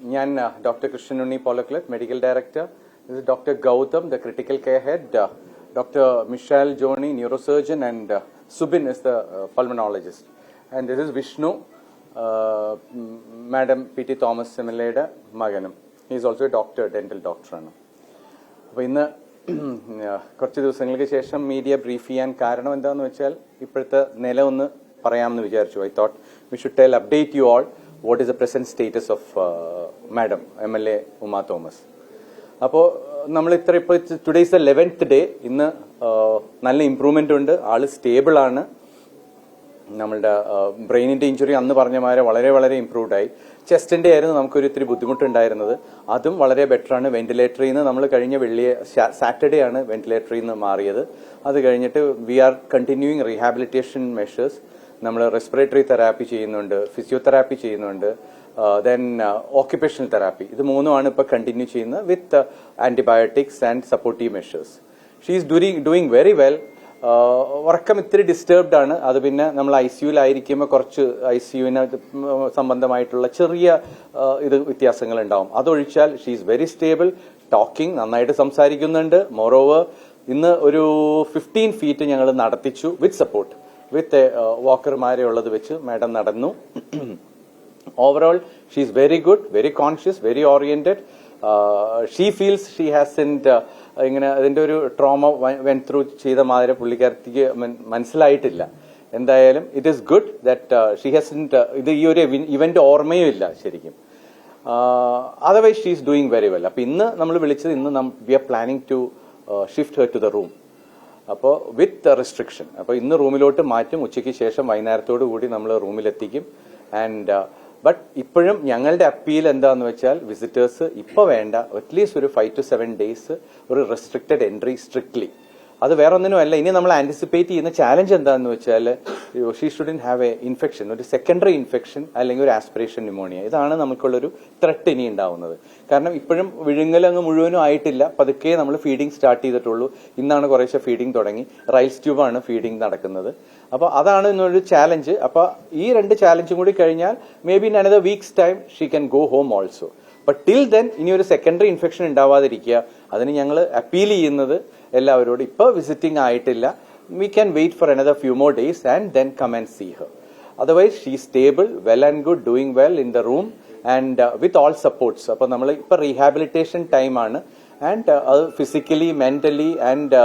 ഞാൻ Dr. Krishnunni Polaklet, Medical Director. This is Dr. Gautam, the Critical Care Head. Dr. Michelle Joni, Neurosurgeon, and Subin is the Pulmonologist. And this is Vishnu, Madam P.T. Thomas Similada Maganam. He is also a doctor, dental doctor. അപ്പോൾ ഇന്ന് കുറച്ച് ദിവസങ്ങൾക്ക് ശേഷം media brief ചെയ്യാൻ കാരണം എന്താണെന്ന് വെച്ചാൽ ഇപ്പോഴത്തെ നില ഒന്ന് പറയാമെന്ന് വിചാരിച്ചു. I thought we should tell update you all what is the present status of madam MLA Uma Thomas. അപ്പോൾ നമ്മൾ ഇപ്പോൾ today is the 11th day. ഇന്ന് നല്ല ഇമ്പ്രൂവ്മെന്റ് ഉണ്ട്, ആള് സ്റ്റേബിൾ ആണ്. നമ്മളുടെ ബ്രെയിനിന്റെ ഇഞ്ചുറി അന്ന് പറഞ്ഞമാരെ വളരെ വളരെ ഇംപ്രൂവ്ഡ് ആയി. ചെസ്റ്റിന്റെ ആയിരുന്നു നമുക്കൊരു ഇത്തിരി ബുദ്ധിമുട്ടുണ്ടായിരുന്നത്, അതും വളരെ ബെറ്റർ ആണ്. വെന്റിലേറ്ററിൽ നിന്ന് നമ്മൾ കഴിഞ്ഞ സാറ്റർഡേ ആണ് വെന്റിലേറ്ററിൽ നിന്ന് മാറിയത്. അത് കഴിഞ്ഞിട്ട് we are continuing rehabilitation measures. നമ്മൾ റെസ്പിറേറ്ററി തെറാപ്പി ചെയ്യുന്നുണ്ട്, ഫിസിയോതെറാപ്പി ചെയ്യുന്നുണ്ട്, ദെൻ ഓക്യുപേഷണൽ തെറാപ്പി. ഇത് മൂന്നുമാണ് ഇപ്പോൾ കണ്ടിന്യൂ ചെയ്യുന്നത് with antibiotics and supportive measures. She is doing very well. ഉറക്കം ഇത്തിരി ഡിസ്റ്റർബ്ഡ് ആണ്. അത് പിന്നെ നമ്മൾ ICUലായിരിക്കുമ്പോൾ കുറച്ച് ICUവിന് സംബന്ധമായിട്ടുള്ള ചെറിയ വ്യത്യാസങ്ങൾ ഉണ്ടാവും. അതൊഴിച്ചാൽ she is very stable. Talking നന്നായിട്ട് സംസാരിക്കുന്നുണ്ട്. മോറോവർ ഇന്ന് ഒരു 15 feet ഞങ്ങൾ നടത്തിച്ചു വിത്ത് സപ്പോർട്ട്, വിത്ത് വാക്കർമാരെ ഉള്ളത് വെച്ച് മാഡം നടന്നു. Overall she is very good, very conscious, very oriented. She feels she hasn't ഇങ്ങനെ അതിന്റെ ഒരു ട്രോമ വെന്റ് ത്രൂ ചെയ്ത മാതിരി പുള്ളിക്കാരത്തിക്ക് മനസ്സിലായിട്ടില്ല. എന്തായാലും it is good that she hasn't ഇത് ഈ ഒരു ഇവന്റ് ഓർമ്മയും ഇല്ല ശരിക്കും. Otherwise she is doing very well. അപ്പൊ ഇന്ന് നമ്മൾ വിളിച്ചത്, ഇന്ന് we are planning to shift her to the room. അപ്പോൾ വിത്ത് റെസ്ട്രിക്ഷൻ. അപ്പോൾ ഇന്ന് റൂമിലോട്ട് മാറ്റും. ഉച്ചയ്ക്ക് ശേഷം വൈകുന്നേരത്തോടു കൂടി നമ്മൾ റൂമിലെത്തിക്കും. ആൻഡ് ബട്ട് ഇപ്പോഴും ഞങ്ങളുടെ അപ്പീൽ എന്താന്ന് വെച്ചാൽ വിസിറ്റേഴ്സ് ഇപ്പോൾ വേണ്ട, അറ്റ്ലീസ്റ്റ് ഒരു 5 to 7 days ഒരു റെസ്ട്രിക്റ്റഡ് എൻട്രി സ്ട്രിക്ട്ലി. അത് വേറെ ഒന്നിനും അല്ല. ഇനി നമ്മൾ ആന്റിസിപ്പേറ്റ് ചെയ്യുന്ന ചാലഞ്ച് എന്താണെന്ന് വെച്ചാൽ she shouldn't have A infection, ഒരു സെക്കൻഡറി ഇൻഫെക്ഷൻ അല്ലെങ്കിൽ ഒരു ആസ്പിറേഷൻ ന്യൂമോണിയ. ഇതാണ് നമുക്കുള്ളൊരു ത്രെട്ട് ഇനി ഉണ്ടാവുന്നത്. കാരണം ഇപ്പോഴും വിഴുങ്ങൽ അങ്ങ് മുഴുവനും ആയിട്ടില്ല. പതുക്കെ നമ്മൾ ഫീഡിങ് സ്റ്റാർട്ട് ചെയ്തിട്ടുള്ളൂ. ഇന്നാണ് കുറേശ്ശെ ഫീഡിങ് തുടങ്ങി. റൈസ് ട്യൂബാണ് ഫീഡിങ് നടക്കുന്നത്. അപ്പോൾ അതാണ് ഇന്നൊരു ചാലഞ്ച്. അപ്പോൾ ഈ 2 ചാലഞ്ചും കൂടി കഴിഞ്ഞാൽ may be in another weeks time she can go home also. But till then ഇനി ഒരു സെക്കൻഡറി ഇൻഫെക്ഷൻ ഉണ്ടാവാതിരിക്കുക, അതിന് ഞങ്ങൾ അപ്പീൽ ചെയ്യുന്നത് എല്ലാവരോടും. ഇപ്പോൾ വിസിറ്റിംഗ് ആയിട്ടില്ല, we can wait for another few more days and then come and see her. Otherwise she stable, well and good, doing well in the room and with all supports. അപ്പോൾ നമ്മൾ ഇപ്പോൾ rehabilitation ടൈമാണ്. And അത് physically, mentally and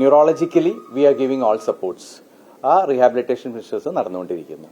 neurologically we are giving all supports. ആ rehabilitation measures നടന്നുകൊണ്ടിരിക്കുന്നു.